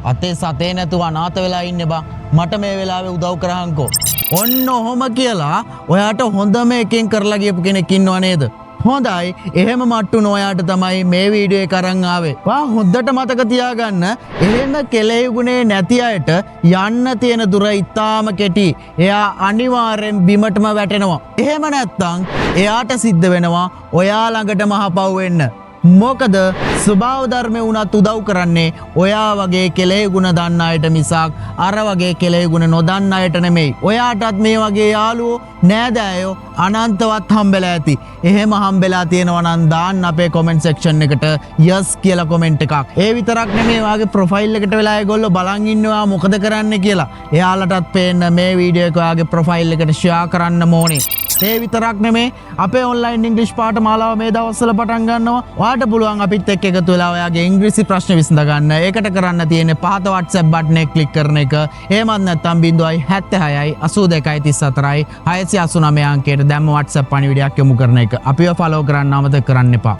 අතේ සතේ නැතුව අනාථ වෙලා ඉන්න බා. මට මේ වෙලාවේ උදව් කරහන්කෝ. ඔන්න ඔහොම කියලා ඔයාට හොඳම එකෙන් කරලා ගියපු කෙනෙක් ඉන්නව නේද? හොඳයි. එහෙම මට්ටු නොයාට තමයි මේ වීඩියෝ එක අරන් ආවේ. වා හොඳට මතක තියාගන්න. එහෙම කෙලෙහි ගුණේ නැති අයට යන්න තියෙන දුර ඉතාම කෙටි. එයා අනිවාර්යෙන් බිමටම වැටෙනවා. එහෙම නැත්තම් එයාට සිද්ධ වෙනවා ඔයා ළඟටම හපව් වෙන්න. මොකද ස්වභාව ධර්මේ වුණත් උදව් කරන්නේ ඔයා වගේ කෙලෙහි ගුණ දන්න අයට මිසක් අර වගේ කෙලෙහි ගුණ නොදන්න අයට නෙමෙයි. ඔයාටත් මේ වගේ යාළුවෝ නෑදෑයෝ අනන්තවත් හම්බෙලා ඇති. එහෙම හම්බෙලා තියෙනවා නම් දාන්න අපේ කමෙන්ට් සෙක්ෂන් එකට යස් කියලා කමෙන්ට් එකක්. ඒ විතරක් නෙමෙයි ඔයාගේ ප්‍රොෆයිල් එකට වෙලා ඒගොල්ලෝ බලන් ඉන්නවා මොකද කරන්නේ කියලා. එයාලටත් පේන්න මේ වීඩියෝ එක ඔයාගේ ප්‍රොෆයිල් එකට ෂෙයා කරන්න ඕනේ. ඒ විතරක් නෙමේ අපේ ඔන්ලයින් ඉංග්‍රීසි පාඨමාලාව මේ දවස්වල පටන් ගන්නවා. ඔයාට පුළුවන් අපිත් එක්ක එකතු වෙලා ඔයාගේ ඉංග්‍රීසි ප්‍රශ්න විසඳ ගන්න. ඒකට කරන්න තියෙන්නේ පහත WhatsApp බටන් එක ක්ලික් කරන එක. එහෙමත් නැත්නම් 076යි 82යි 34යි 689 අංකයට දැම්ම WhatsApp පණිවිඩයක් යොමු කරන එක. අපිව ෆලෝ කරන්න අමතක කරන්න එපා.